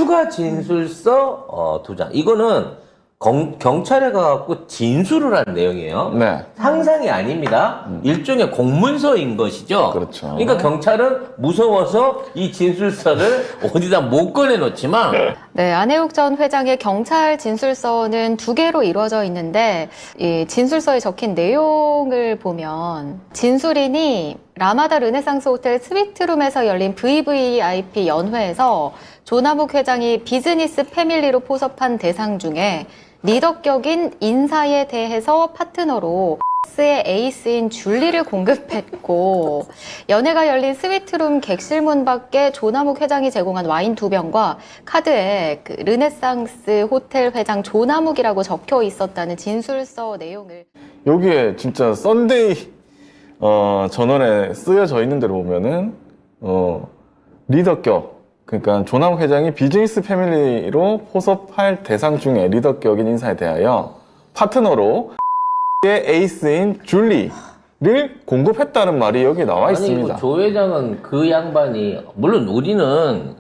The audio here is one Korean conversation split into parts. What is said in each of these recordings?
추가 진술서 2장. 이거는 경찰에 가갖고 진술을 한 내용이에요. 네. 상상이 아닙니다. 일종의 공문서인 것이죠. 그렇죠. 그러니까 경찰은 무서워서 이 진술서를 어디다 못 꺼내놓지만 네, 안혜욱 전 회장의 경찰 진술서는 2개로 이루어져 있는데 이 진술서에 적힌 내용을 보면 진술인이 라마다 르네상스 호텔 스위트룸에서 열린 VVIP 연회에서 조남욱 회장이 비즈니스 패밀리로 포섭한 대상 중에 리더격인 인사에 대해서 파트너로 의 에이스인 줄리를 공급했고 연회가 열린 스위트룸 객실 문 밖에 조남욱 회장이 제공한 와인 2병과 카드에 그 르네상스 호텔 회장 조남욱이라고 적혀 있었다는 진술서 내용을 여기에 진짜 썬데이 전원에 쓰여져 있는 대로 보면은 리더격, 그러니까 조남욱 회장이 비즈니스 패밀리로 포섭할 대상 중에 리더격인 인사에 대하여 파트너로 의 에이스인 줄리를 공급했다는 말이 여기 나와 있습니다. 아니, 조 회장은 그 양반이, 물론 우리는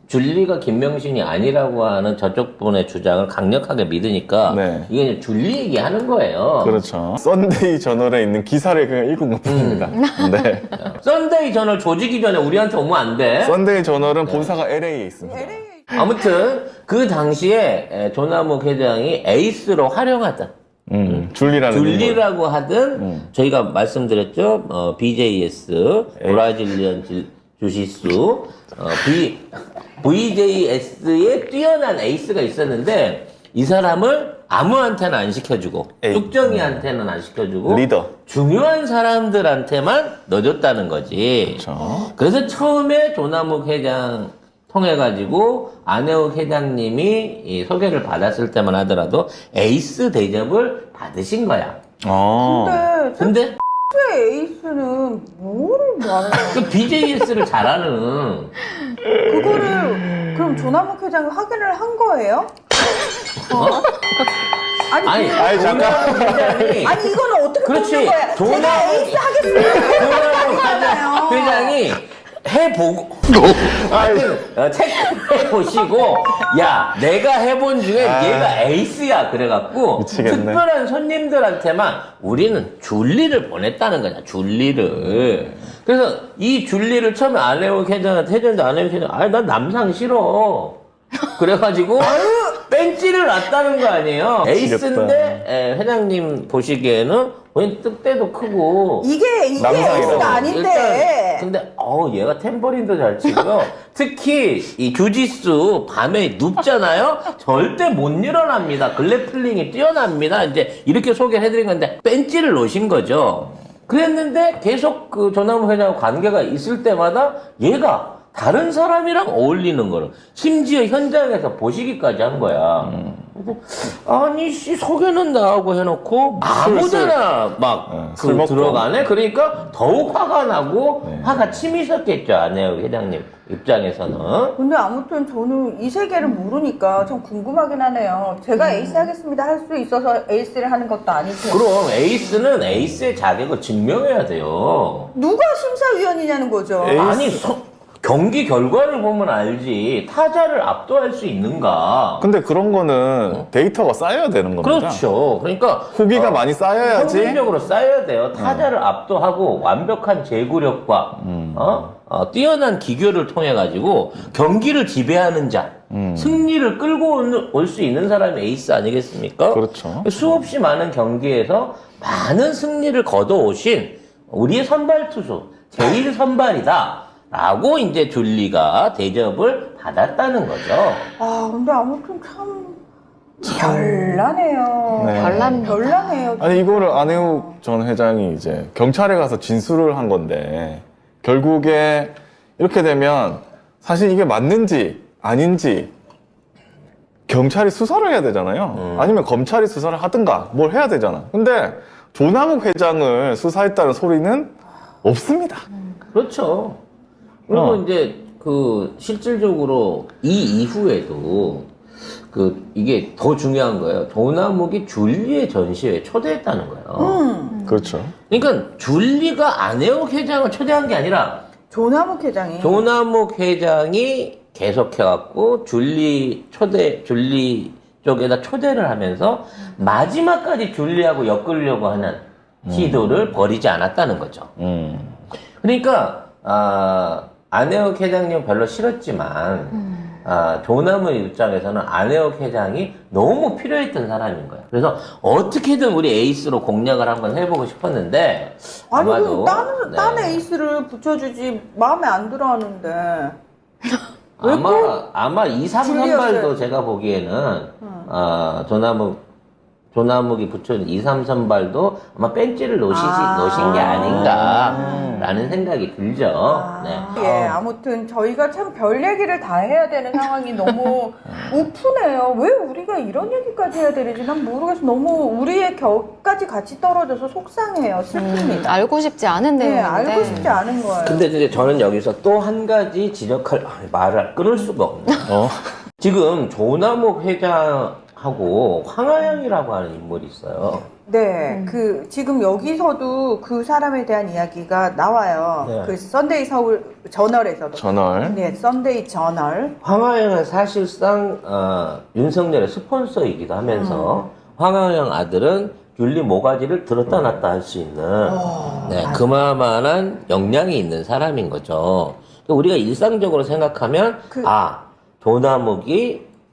줄리가 김명신이 아니라고 하는 저쪽 분의 주장을 강력하게 믿으니까 네. 이게 이제 줄리 얘기하는 거예요. 그렇죠. 썬데이 저널에 있는 기사를 그냥 읽은 것 뿐입니다. 네. 썬데이 저널 조지기 전에 우리한테 오면 안 돼. 썬데이 저널은 본사가 LA에 있습니다. 아무튼 그 당시에 조남욱 회장이 에이스로 활용하던 줄리라고 하든 저희가 말씀드렸죠. BJS 브라질리언 주짓수 VJS의 뛰어난 에이스가 있었는데 이 사람을 아무한테는 안 시켜주고 뚝정이한테는 안 시켜주고 리더. 중요한 사람들한테만 넣어줬다는 거지. 그렇죠. 그래서 처음에 조남욱 회장 통해가지고 안혜욱 회장님이 이 소개를 받았을 때만 하더라도 에이스 대접을 받으신 거야. 근데 에이스는 뭐를 말하는 그 BJS를 잘하는 그거를 그럼 조남욱 회장이 확인을 한 거예요? 아니 잠깐. 아니 이거는 어떻게 그렇지. 보는 거야? 제가 에이스 하겠습니다. 회장이 해보고 체크해보시고 야 내가 해본 중에 얘가 에이스야 그래갖고 미치겠네. 특별한 손님들한테만 우리는 줄리를 보냈다는 거냐. 줄리를. 그래서 이 줄리를 처음에 안혜욱 회장한테 해줬는데 안혜욱 회장 난 남상 싫어 그래가지고 뺀찌를 놨다는 거 아니에요. 에이스인데 회장님 보시기에는 웬 뜻대도 크고 이게 남상이라고. 에이스가 아닌데. 근데 얘가 탬버린도 잘 치고요. 특히 이 주짓수 밤에 눕잖아요. 절대 못 일어납니다. 글래플링이 뛰어납니다. 이제 이렇게 소개를 해드린 건데 뺀찌를 놓으신 거죠. 그랬는데 계속 그 조남욱 회장과 관계가 있을 때마다 얘가 다른 사람이랑 어울리는 거를 심지어 현장에서 보시기까지 한 거야. 아니 씨 소개는 나하고 해놓고 아무데나 막 술 먹고. 들어가네. 그러니까 더욱 화가 나고 화가 치미셨겠죠. 안혜욱 회장님 입장에서는. 근데 아무튼 저는 이 세계를 모르니까 좀 궁금하긴 하네요. 제가 에이스 하겠습니다 할 수 있어서 에이스를 하는 것도 아니고. 그럼 에이스는 에이스의 자격을 증명해야 돼요. 누가 심사위원이냐는 거죠. 에이스. 아니 경기 결과를 보면 알지 타자를 압도할 수 있는가. 근데 그런 거는 데이터가 쌓여야 되는 겁니다. 그렇죠. 그러니까 후기가 많이 쌓여야지. 평균적으로 쌓여야 돼요. 타자를 압도하고 완벽한 제구력과 뛰어난 기교를 통해 가지고 경기를 지배하는 자, 승리를 끌고 올 수 있는 사람이 에이스 아니겠습니까? 그렇죠. 수없이 많은 경기에서 많은 승리를 거둬오신 우리의 선발 투수 제일 선발이다. 라고 이제 줄리가 대접을 받았다는 거죠. 근데 아무튼 참 별나네요. 네. 별나네요. 아니 이거를 안혜욱 전 회장이 이제 경찰에 가서 진술을 한 건데 결국에 이렇게 되면 사실 이게 맞는지 아닌지 경찰이 수사를 해야 되잖아요. 아니면 검찰이 수사를 하든가 뭘 해야 되잖아. 근데 조남욱 회장을 수사했다는 소리는 없습니다. 그렇죠. 그리고 이제 그 실질적으로 이 이후에도 이게 더 중요한 거예요. 조남욱이 줄리의 전시회에 초대했다는 거예요. 그렇죠. 그러니까 줄리가 안혜욱 회장을 초대한 게 아니라 조남욱 회장이. 조남욱 회장이 계속해갖고 줄리 쪽에다 초대를 하면서 마지막까지 줄리하고 엮으려고 하는 시도를 버리지 않았다는 거죠. 그러니까 안혜욱 회장님 별로 싫었지만 조남의 입장에서는 안혜욱 회장이 너무 필요했던 사람인 거예요. 그래서 어떻게든 우리 에이스로 공략을 한번 해보고 싶었는데 아니, 아마도 그럼 딴 네. 에이스를 붙여주지 마음에 안 들어하는데. 아마 2, 3, 줄리였어요? 3발도 제가 보기에는 조남욱이 붙여준 2, 3, 3발도 아마 벤치를 놓으신 게 아닌가라는 생각이 들죠. 네. 예, 아무튼 저희가 참 별 얘기를 다 해야 되는 상황이 너무 우프네요. 왜 우리가 이런 얘기까지 해야 되는지 난 모르겠어. 너무 우리의 격까지 같이 떨어져서 속상해요. 슬픕니다. 알고 싶지 않은 네, 내용인데. 알고 싶지 않은 거예요. 근데 이제 저는 여기서 또 한 가지 지적할 말을 끊을 수가 없네요. 지금 조남욱 회장하고 황하영이라고 하는 인물이 있어요. 네, 지금 여기서도 그 사람에 대한 이야기가 나와요. 네. 그 썬데이 서울 저널에서도. 저널. 네, 썬데이 저널. 황하영은 사실상 윤석열의 스폰서이기도 하면서 황하영 아들은 줄리 모가지를 들었다 놨다 할 수 있는 네, 그만한 역량이 있는 사람인 거죠. 우리가 일상적으로 생각하면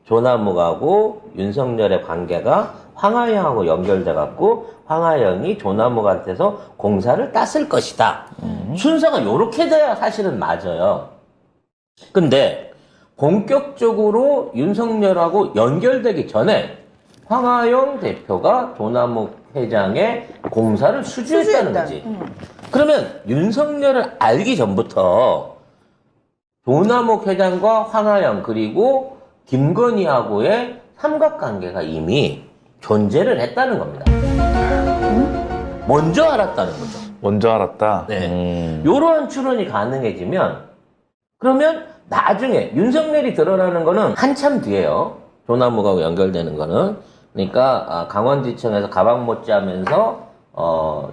조남욱하고 윤석열의 관계가 황하영하고 연결돼갖고 황하영이 조남욱한테서 공사를 땄을 것이다. 순서가 요렇게 돼야 사실은 맞아요. 근데 본격적으로 윤석열하고 연결되기 전에 황하영 대표가 조남욱 회장의 공사를 수주했다는 거지. 그러면 윤석열을 알기 전부터 조남욱 회장과 황하영 그리고 김건희하고의 삼각관계가 이미 존재를 했다는 겁니다. 먼저 알았다는 거죠. 먼저 알았다. 네. 이러한 추론이 가능해지면 그러면 나중에 윤석열이 드러나는 거는 한참 뒤에요. 조남욱하고 연결되는 거는. 그러니까 강원지청에서 가방 못지하면서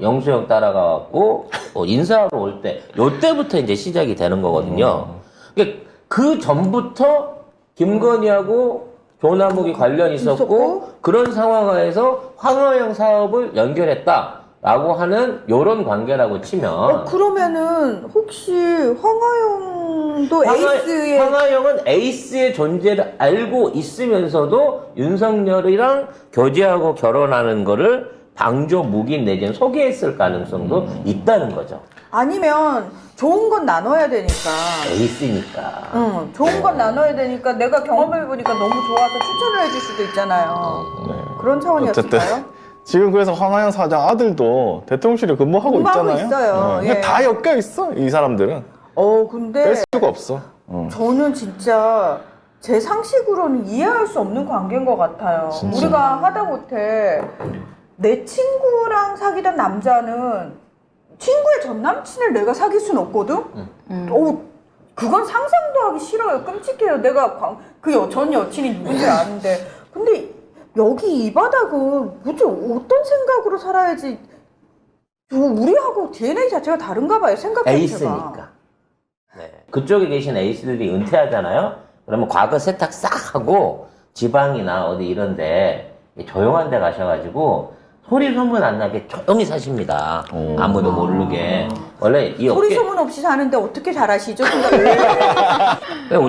영수형 따라가갖고 인사하러 올 때 요때부터 이제 시작이 되는 거거든요. 그러니까 그 전부터 김건희하고 조남욱이 관련이 있었고 그런 상황에서 황하영 사업을 연결했다라고 하는 요런 관계라고 치면 그러면은 혹시 황하영도 에이스의 황하영은 에이스의 존재를 알고 있으면서도 윤석열이랑 교제하고 결혼하는 거를 방조 묵인 내지는 소개했을 가능성도 있다는 거죠. 아니면 좋은 건 나눠야 되니까. 에이스니까. 응, 좋은 건 나눠야 되니까 내가 경험해보니까 너무 좋아서 추천을 해줄 수도 있잖아요. 네. 그런 차원이었을까요? 어쨌든 지금 그래서 황하영 사장 아들도 대통령실에 근무하고 근무하고 있잖아요. 있어요. 그러니까 예. 다 엮여 있어 이 사람들은. 근데 뺄 수가 없어. 저는 진짜 제 상식으로는 이해할 수 없는 관계인 것 같아요. 진짜. 우리가 하다못해 내 친구랑 사귀던 남자는 친구의 전 남친을 내가 사귈 순 없거든? 그건 상상도 하기 싫어요. 끔찍해요. 내가 그 전 여친이 누군지 아는데. 근데 여기 이 바닥은 도대체 어떤 생각으로 살아야지. 우리하고 DNA 자체가 다른가 봐요. 생각 자체가. 에이스니까. 네. 그쪽에 계신 에이스들이 은퇴하잖아요. 그러면 과거 세탁 싹 하고 지방이나 어디 이런데 조용한 데 가셔가지고 소리 소문 안 나게 조용히 사십니다. 아무도 모르게. 원래 이 소리 업계 소문 없이 사는데 어떻게 잘하시죠?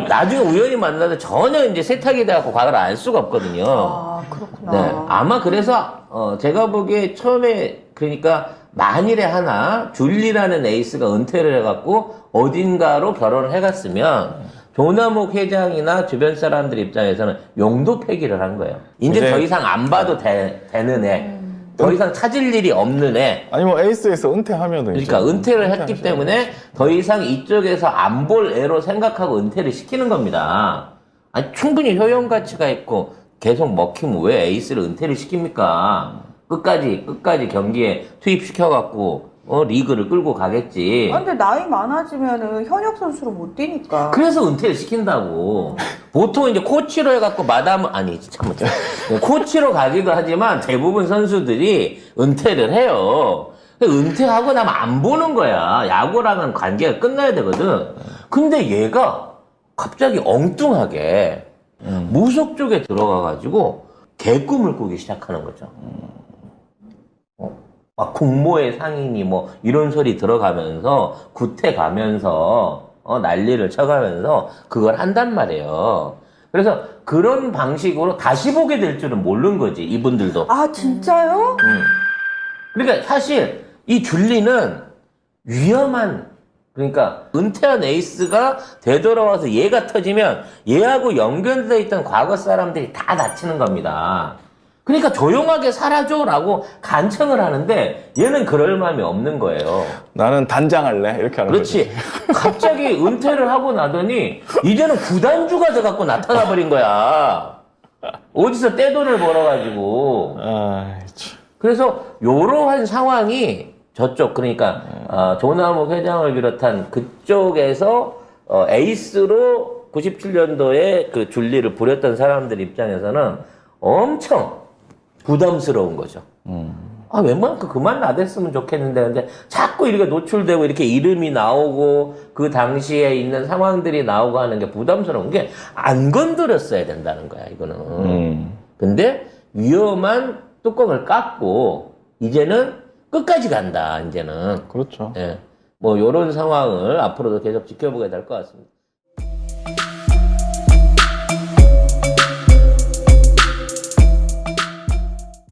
나중에 우연히 만나도 전혀 이제 세탁이 돼갖고 과거를 알 수가 없거든요. 그렇구나. 네. 아마 그래서 제가 보기에 처음에 그러니까 만일에 하나 줄리라는 에이스가 은퇴를 해갖고 어딘가로 결혼을 해갔으면 조남욱 회장이나 주변 사람들 입장에서는 용도 폐기를 한 거예요. 이제 더 이상 안 봐도 되는 애. 더 이상 찾을 일이 없는 애. 아니 뭐 에이스에서 은퇴하면은 그러니까 이제 은퇴를 했기 은퇴하셔야 때문에 더 이상 이쪽에서 안 볼 애로 생각하고 은퇴를 시키는 겁니다. 아니 충분히 효용 가치가 있고 계속 먹히면 왜 에이스를 은퇴를 시킵니까? 끝까지 경기에 투입시켜갖고 리그를 끌고 가겠지. 근데 나이 많아지면은 현역 선수로 못 뛰니까. 그래서 은퇴를 시킨다고. 보통 이제 코치로 해갖고 코치로 가기도 하지만 대부분 선수들이 은퇴를 해요. 은퇴하고 나면 안 보는 거야. 야구랑은 관계가 끝나야 되거든. 근데 얘가 갑자기 엉뚱하게 무속 쪽에 들어가가지고 개꿈을 꾸기 시작하는 거죠. 막 국모의 상인이 뭐 이런 소리 들어가면서 구태 가면서 난리를 쳐가면서 그걸 한단 말이에요. 그래서 그런 방식으로 다시 보게 될 줄은 모르는 거지, 이분들도. 아, 진짜요? 그러니까 사실 이 줄리는 위험한, 그러니까 은퇴한 에이스가 되돌아와서 얘가 터지면 얘하고 연결되어 있던 과거 사람들이 다 다치는 겁니다. 그러니까 조용하게 살아줘라고 간청을 하는데 얘는 그럴 마음이 없는 거예요. 나는 단장할래 이렇게 하는 그렇지. 거지. 갑자기 은퇴를 하고 나더니 이제는 구단주가 돼갖고 나타나 버린 거야. 어디서 떼돈을 벌어가지고. 아, 참. 그래서 요러한 상황이 저쪽, 그러니까 조남욱 회장을 비롯한 그쪽에서 에이스로 97년도에 그 줄리를 부렸던 사람들 입장에서는 엄청 부담스러운 거죠. 아, 웬만큼 그만 나댔으면 좋겠는데, 근데 자꾸 이렇게 노출되고 이렇게 이름이 나오고 그 당시에 있는 상황들이 나오고 하는 게 부담스러운 게 안 건드렸어야 된다는 거야, 이거는. 근데 위험한 뚜껑을 깎고 이제는 끝까지 간다, 이제는. 그렇죠. 예. 뭐, 요런 상황을 앞으로도 계속 지켜보게 될 것 같습니다.